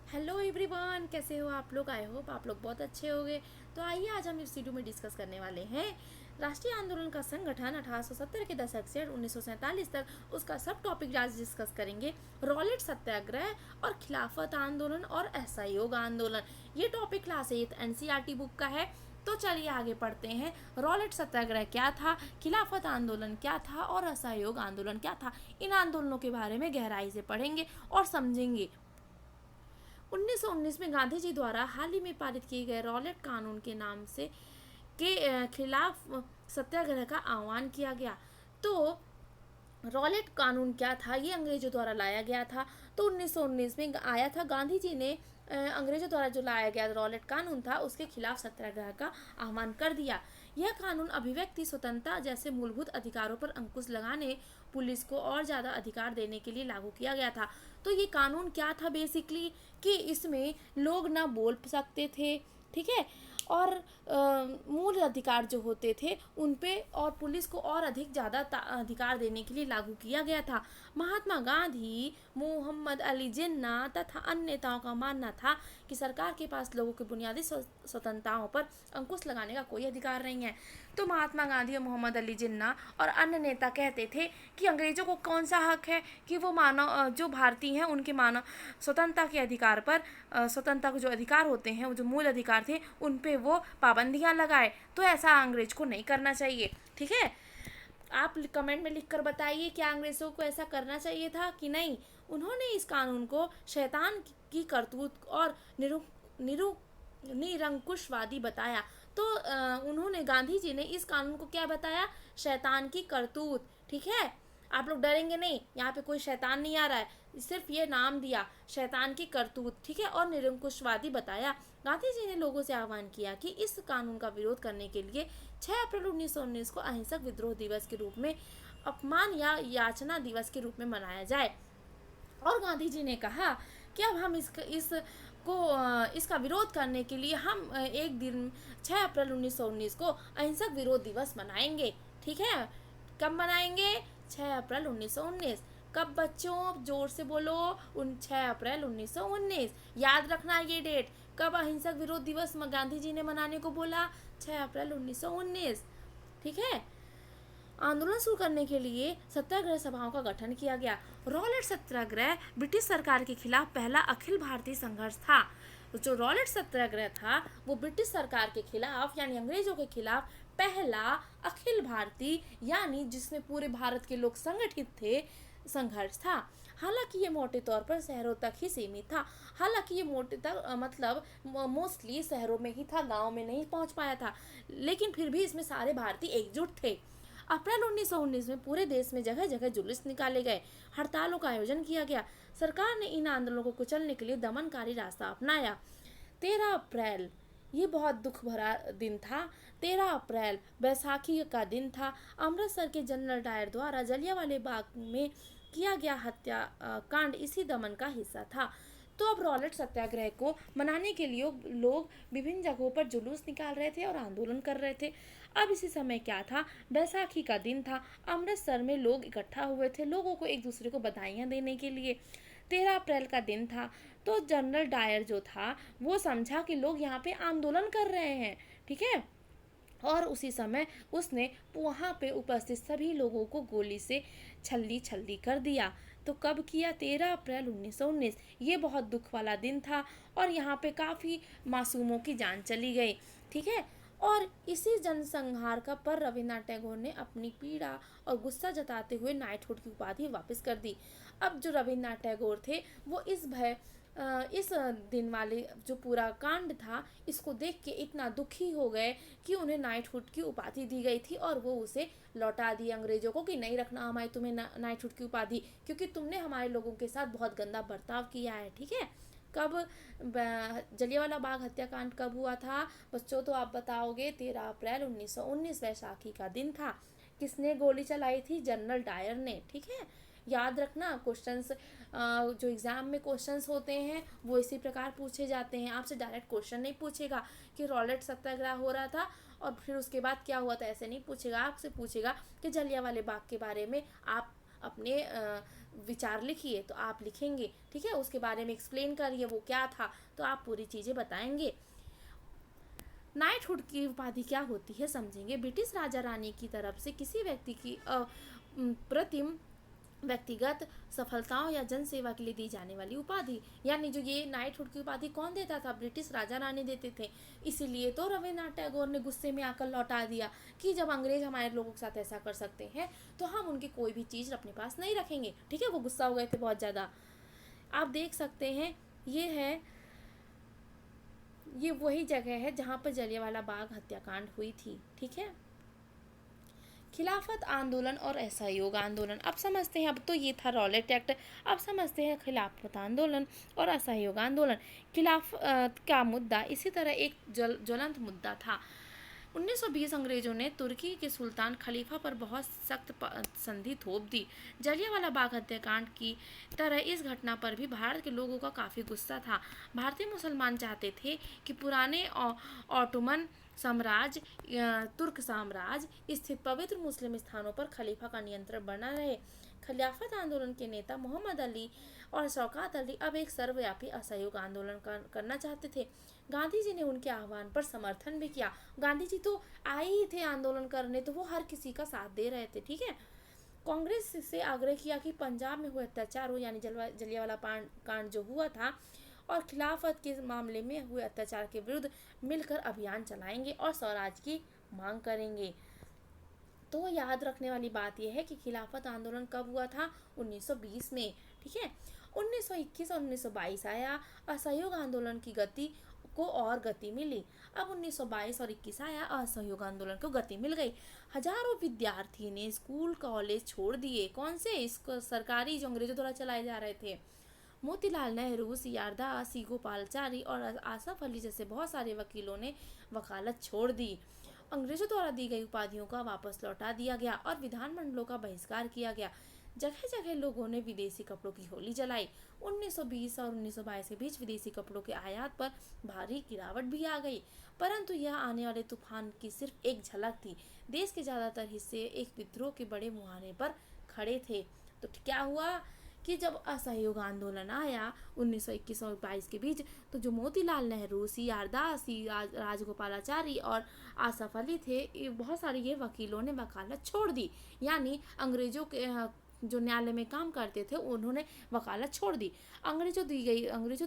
Hello everyone, कैसे हो आप लोग। आई होप आप लोग बहुत अच्छे होंगे। तो आइए आज हम इस वीडियो में डिस्कस करने वाले हैं राष्ट्रीय आंदोलन का संगठन 1870 के दशक से 1947 तक। उसका सब टॉपिक आज डिस्कस करेंगे। रॉलेट सत्याग्रह और खिलाफत आंदोलन और असहयोग आंदोलन। ये टॉपिक क्लास 8 एनसीईआरटी बुक का है। तो चलिए आगे पढ़ते हैं। रॉलेट सत्याग्रह क्या था, खिलाफत आंदोलन क्या था और असहयोग आंदोलन क्या था। इन आंदोलनों के बारे में गहराई से पढ़ेंगे और समझेंगे। 1919 में गांधी जी द्वारा हाल ही में पारित किए गए रॉलेट कानून के नाम से के खिलाफ सत्याग्रह का आह्वान किया गया। तो रॉलेट कानून क्या था, ये अंग्रेजों द्वारा लाया गया था। तो 1919 में आया था। गांधी जी ने अंग्रेजों द्वारा जो लाया गया रॉलेट कानून था उसके खिलाफ सत्याग्रह का आह्वान कर दिया। यह कानून अभिव्यक्ति स्वतंत्रता जैसे मूलभूत अधिकारों पर अंकुश लगाने, पुलिस को और ज़्यादा अधिकार देने के लिए लागू किया गया था। तो ये कानून क्या था बेसिकली, कि इसमें लोग ना बोल सकते थे, ठीक है, और मूल अधिकार जो होते थे उन पे और पुलिस को और अधिक ज़्यादा अधिकार देने के लिए लागू किया गया था। महात्मा गांधी, मोहम्मद अली जिन्ना तथा अन्य नेताओं का मानना था कि सरकार के पास लोगों की बुनियादी स्वतंत्रताओं पर अंकुश लगाने का कोई अधिकार नहीं है। तो महात्मा गांधी और मोहम्मद अली जिन्ना और अन्य नेता कहते थे कि अंग्रेजों को कौन सा हक है कि वो मानव जो भारतीय हैं उनके मानव स्वतंत्रता के अधिकार पर स्वतंत्रता के जो अधिकार होते हैं, वो जो मूल अधिकार थे, उन पे वो पाबंदियां लगाए। तो ऐसा अंग्रेज को नहीं करना चाहिए, ठीक है। आप कमेंट में लिखकर बताइए क्या अंग्रेजों को ऐसा करना चाहिए था कि नहीं। उन्होंने इस कानून को शैतान की करतूत और निरु निरु निरंकुशवादी बताया। तो उन्होंने, गांधी जी ने इस कानून को क्या बताया, शैतान की करतूत, ठीक है। आप लोग डरेंगे नहीं, यहाँ पे कोई शैतान नहीं आ रहा है, सिर्फ ये नाम दिया, शैतान की करतूत, ठीक है, और निरंकुशवादी बताया। गांधी जी ने लोगों से आह्वान किया कि इस कानून का विरोध करने के लिए 6 अप्रैल 1919 को अहिंसक विद्रोह दिवस के रूप में, अपमान या याचना दिवस के रूप में मनाया जाए। और गांधी जी ने कहा कि अब हम इसका विरोध करने के लिए हम एक दिन 6 अप्रैल 1919 को अहिंसक विरोध दिवस मनाएंगे, ठीक है। कब मनाएंगे? 6 अप्रैल 1919। कब बच्चों, जोर से बोलो, 6 अप्रैल 1919। याद रखना ये डेट। कब अहिंसक विरोध दिवस गांधी जी ने मनाने को बोला? 6 अप्रैल 1919, ठीक है। आंदोलन शुरू करने के लिए सत्याग्रह सभाओं का गठन किया गया। रॉलेट सत्याग्रह ब्रिटिश सरकार के खिलाफ पहला अखिल भारतीय संघर्ष था। जो रॉलेट सत्याग्रह था वो ब्रिटिश सरकार के खिलाफ यानी अंग्रेजों के खिलाफ पहला अखिल भारतीय, यानी जिसमें पूरे भारत के लोग संगठित थे, संघर्ष था। हालांकि ये मोटे तौर पर शहरों तक ही सीमित था। हालांकि ये मोटे तक मतलब मोस्टली शहरों में ही था, गांव में नहीं पहुंच पाया था, लेकिन फिर भी इसमें सारे भारतीय एकजुट थे। अप्रैल 1919 में पूरे देश में जगह जगह जुलूस निकाले गए, हड़तालों का आयोजन किया गया। सरकार ने इन आंदोलनों को कुचलने के लिए दमनकारी रास्ता अपनाया। 13 अप्रैल, ये बहुत दुख भरा दिन था। 13 अप्रैल बैसाखी का दिन था। अमृतसर के जनरल डायर द्वारा जलियांवाला बाग में किया गया हत्या कांड इसी दमन का हिस्सा था। तो अब रॉलेट सत्याग्रह को मनाने के लिए लोग विभिन्न जगहों पर जुलूस निकाल रहे थे और आंदोलन कर रहे थे। अब इसी समय क्या था, बैसाखी का दिन था। अमृतसर में लोग इकट्ठा हुए थे लोगों को एक दूसरे को बधाइयाँ देने के लिए। 13 अप्रैल का दिन था। तो जनरल डायर जो था वो समझा कि लोग यहाँ पे आंदोलन कर रहे हैं, ठीक है, और उसी समय उसने वहाँ पे उपस्थित सभी लोगों को गोली से छल्ली छल्ली कर दिया। तो कब किया? 13 अप्रैल 1919। ये बहुत दुख वाला दिन था और यहाँ पे काफ़ी मासूमों की जान चली गई, ठीक है। और इसी जनसंहार का पर रविन्द्रनाथ टैगोर ने अपनी पीड़ा और गुस्सा जताते हुए नाइटहुड की उपाधि वापस कर दी। अब जो रविन्द्रनाथ टैगोर थे वो इस दिन वाले जो पूरा कांड था इसको देख के इतना दुखी हो गए कि उन्हें नाइटहुड की उपाधि दी गई थी और वो उसे लौटा दी अंग्रेजों को कि नहीं रखना हमारी तुम्हें नाइटहुड की उपाधि, क्योंकि तुमने हमारे लोगों के साथ बहुत गंदा बर्ताव किया है, ठीक है। कब जलियांवाला बाग हत्याकांड कब हुआ था बच्चों? तो आप बताओगे 13 अप्रैल 1919 वैशाखी का दिन था। किसने गोली चलाई थी? जनरल डायर ने, ठीक है। याद रखना, क्वेश्चंस जो एग्ज़ाम में क्वेश्चंस होते हैं वो इसी प्रकार पूछे जाते हैं। आपसे डायरेक्ट क्वेश्चन नहीं पूछेगा कि रॉलेट सत्याग्रह हो रहा था और फिर उसके बाद क्या हुआ था, ऐसे नहीं पूछेगा। आपसे पूछेगा कि जलियांवाले बाग के बारे में आप अपने विचार लिखिए, तो आप लिखेंगे, ठीक है, उसके बारे में एक्सप्लेन करिए वो क्या था, तो आप पूरी चीज़ें बताएंगे। नाइटहुड की उपाधि क्या होती है समझेंगे। ब्रिटिश राजा रानी की तरफ से किसी व्यक्ति की अप्रतिम व्यक्तिगत सफलताओं या जन सेवा के लिए दी जाने वाली उपाधि। यानी जो ये नाइटहुड की उपाधि कौन देता था? ब्रिटिश राजा रानी देते थे। इसीलिए तो रविन्द्रनाथ टैगोर ने गुस्से में आकर लौटा दिया कि जब अंग्रेज हमारे लोगों के साथ ऐसा कर सकते हैं तो हम उनकी कोई भी चीज़ अपने पास नहीं रखेंगे, ठीक है। वो गुस्सा हो गए थे बहुत ज़्यादा। आप देख सकते हैं ये वही जगह है जहाँ पर जलियांवाला बाग हत्याकांड हुई थी, ठीक है। खिलाफत आंदोलन और असहयोग आंदोलन। अब समझते हैं, अब तो ये था रॉलेट एक्ट, अब समझते हैं खिलाफत आंदोलन और असहयोग आंदोलन। का मुद्दा इसी तरह एक ज्वलंत मुद्दा था। 1920 अंग्रेजों ने तुर्की के सुल्तान खलीफा पर बहुत सख्त संधि थोप दी। जलियांवाला बाग हत्याकांड की तरह इस घटना पर भी भारत के लोगों का काफ़ी गुस्सा था। भारतीय मुसलमान चाहते थे कि पुराने ऑटोमन साम्राज्य तुर्क साम्राज्य स्थित पवित्र मुस्लिम स्थानों पर खलीफा का नियंत्रण बना रहे। खिलाफत आंदोलन के नेता मोहम्मद अली और शौकत अली अब एक सर्वव्यापी असहयोग आंदोलन करना चाहते थे। गांधी जी ने उनके आह्वान पर समर्थन भी किया। गांधी जी तो आए ही थे आंदोलन करने, तो वो हर किसी का साथ दे रहे थे, ठीक है। कांग्रेस से आग्रह किया कि पंजाब में हुए अत्याचारों यानी जलियांवाला कांड जो हुआ था और खिलाफत के मामले में हुए अत्याचार के विरुद्ध मिलकर अभियान चलाएंगे और स्वराज की मांग करेंगे। तो याद रखने वाली बात यह है कि खिलाफत आंदोलन कब हुआ था? 1920 में, ठीक है। 1921 और 1922 आया, असहयोग आंदोलन की गति को और गति मिली। अब 1922 और 21 आया, असहयोग आंदोलन को गति मिल गई। हजारों विद्यार्थी ने स्कूल कॉलेज छोड़ दिए। कौन से? इसको सरकारी जो अंग्रेजों द्वारा चलाए जा रहे थे। मोतीलाल नेहरू, सीआर दास, सी गोपालाचारी और आसफ अली जैसे बहुत सारे वकीलों ने वकालत छोड़ दी। अंग्रेजों द्वारा दी गई उपाधियों का वापस लौटा दिया गया और विधानमंडलों का बहिष्कार किया गया। जगह जगह लोगों ने विदेशी कपड़ों की होली जलाई। 1920 और 1922 के बीच विदेशी कपड़ों के आयात पर भारी गिरावट भी आ गई, परंतु यह आने वाले तूफान की सिर्फ एक झलक थी। देश के ज़्यादातर हिस्से एक विद्रोह के बड़े मुहाने पर खड़े थे। तो क्या हुआ कि जब असहयोग आंदोलन आया 1921 और 22 के बीच, तो जो मोतीलाल नेहरू, सीआर दास, राजगोपालाचारी और आसफ अली थे, बहुत सारे ये वकीलों ने वकालत छोड़ दी। यानी अंग्रेजों के जो न्यायालय में काम करते थे उन्होंने वकालत छोड़ दी। अंग्रेजों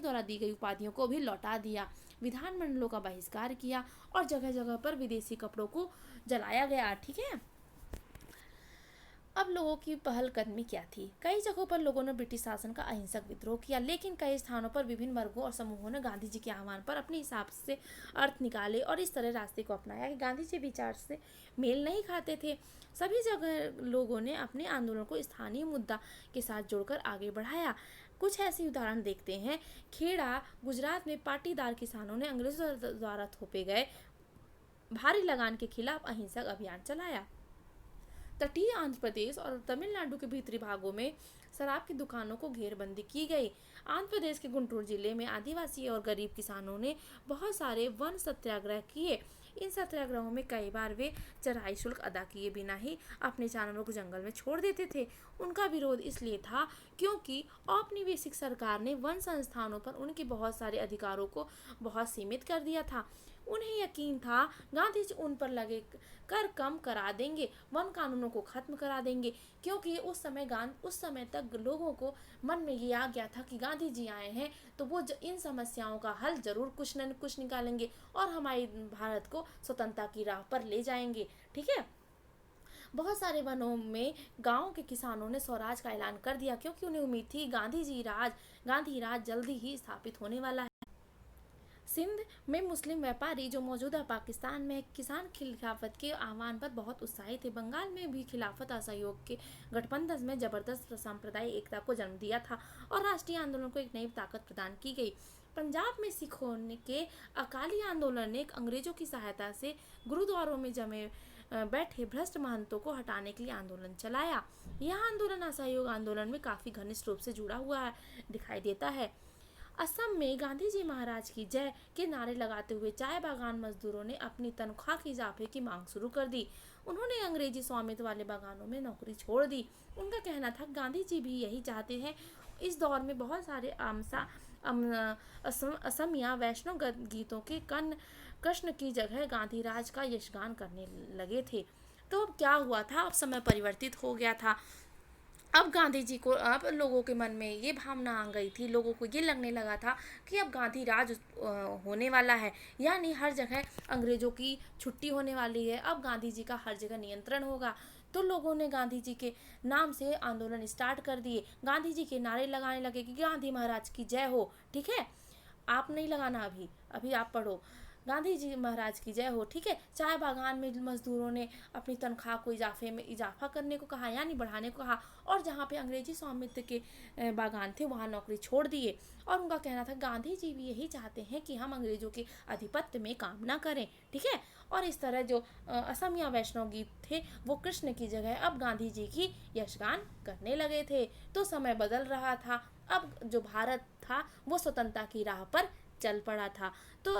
द्वारा दी गई उपाधियों को भी लौटा दिया, विधानमंडलों का बहिष्कार किया और जगह जगह पर विदेशी कपड़ों को जलाया गया, ठीक है। अब लोगों की पहलकदमी क्या थी? कई जगहों पर लोगों ने ब्रिटिश शासन का अहिंसक विद्रोह किया, लेकिन कई स्थानों पर विभिन्न वर्गों और समूहों ने गांधी जी के आह्वान पर अपने हिसाब से अर्थ निकाले और इस तरह रास्ते को अपनाया कि गांधी जी विचार से मेल नहीं खाते थे। सभी जगह लोगों ने अपने आंदोलन को स्थानीय मुद्दा के साथ जोड़कर आगे बढ़ाया। कुछ ऐसे उदाहरण देखते हैं। खेड़ा, गुजरात में पाटीदार किसानों ने अंग्रेजों द्वारा थोपे गए भारी लगान के खिलाफ अहिंसक अभियान चलाया। तटीय आंध्र प्रदेश और तमिलनाडु के भीतरी भागों में शराब की दुकानों को घेरबंदी की गई। आंध्र प्रदेश के गुंटूर जिले में आदिवासी और गरीब किसानों ने बहुत सारे वन सत्याग्रह किए। इन सत्याग्रहों में कई बार वे चराई शुल्क अदा किए बिना ही अपने जानवरों को जंगल में छोड़ देते थे। उनका विरोध इसलिए था क्योंकि औपनिवेशिक सरकार ने वन संस्थानों पर उनके बहुत सारे अधिकारों को बहुत सीमित कर दिया था। उन्हें यकीन था गांधी जी उन पर लगे कर कम करा देंगे, वन कानूनों को खत्म करा देंगे, क्योंकि उस समय तक लोगों को मन में ये आ गया था कि गांधी जी आए हैं तो वो इन समस्याओं का हल जरूर कुछ न कुछ निकालेंगे और हमारे भारत को स्वतंत्रता की राह पर ले जाएंगे, ठीक है। बहुत सारे वनों में गांव के किसानों ने स्वराज का ऐलान कर दिया क्योंकि उन्हें उम्मीद थी गांधी राज जल्दी ही स्थापित होने वाला है। सिंध में मुस्लिम व्यापारी जो मौजूदा पाकिस्तान में किसान खिलाफत के आह्वान पर बहुत उत्साहित थे। बंगाल में भी खिलाफत असहयोग के गठबंधन में जबरदस्त सांप्रदायिक एकता को जन्म दिया था और राष्ट्रीय आंदोलन को एक नई ताकत प्रदान की गई। पंजाब में सिखों के अकाली आंदोलन ने अंग्रेजों की सहायता से गुरुद्वारों में जमे बैठे भ्रष्ट महंतों को हटाने के लिए आंदोलन चलाया। यह आंदोलन असहयोग आंदोलन में काफी घनिष्ठ रूप से जुड़ा हुआ दिखाई देता है। असम में गांधी जी महाराज की जय के नारे लगाते हुए चाय बागान मजदूरों ने अपनी तनख्वाह के इजाफे की मांग शुरू कर दी। उन्होंने अंग्रेजी स्वामित्व वाले बागानों में नौकरी छोड़ दी। उनका कहना था गांधी जी भी यही चाहते हैं। इस दौर में बहुत सारे असमिया वैष्णव गीतों के कृष्ण की जगह गांधी राज का यशगान करने लगे थे। तो अब क्या हुआ था, अब समय परिवर्तित हो गया था। अब गांधी जी को, अब लोगों के मन में ये भावना आ गई थी, लोगों को ये लगने लगा था कि अब गांधी राज होने वाला है, यानी हर जगह अंग्रेजों की छुट्टी होने वाली है। अब गांधी जी का हर जगह नियंत्रण होगा। तो लोगों ने गांधी जी के नाम से आंदोलन स्टार्ट कर दिए, गांधी जी के नारे लगाने लगे कि गांधी महाराज की जय हो। ठीक है, आप नहीं लगाना, अभी अभी आप पढ़ो, गांधी जी महाराज की जय हो। ठीक है, चाय बागान में मजदूरों ने अपनी तनख्वाह को इजाफा करने को कहा, यानी बढ़ाने को कहा, और जहाँ पे अंग्रेजी स्वामित्व के बागान थे वहाँ नौकरी छोड़ दिए। और उनका कहना था गांधी जी भी यही चाहते हैं कि हम अंग्रेजों के आधिपत्य में काम ना करें। ठीक है, और इस तरह जो असमिया वैष्णव गीत थे वो कृष्ण की जगह अब गांधी जी की यशगान करने लगे थे। तो समय बदल रहा था, अब जो भारत था वो स्वतंत्रता की राह पर चल पड़ा था। तो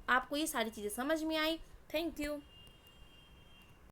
आपको ये सारी चीज़ें समझ में आई। Thank you.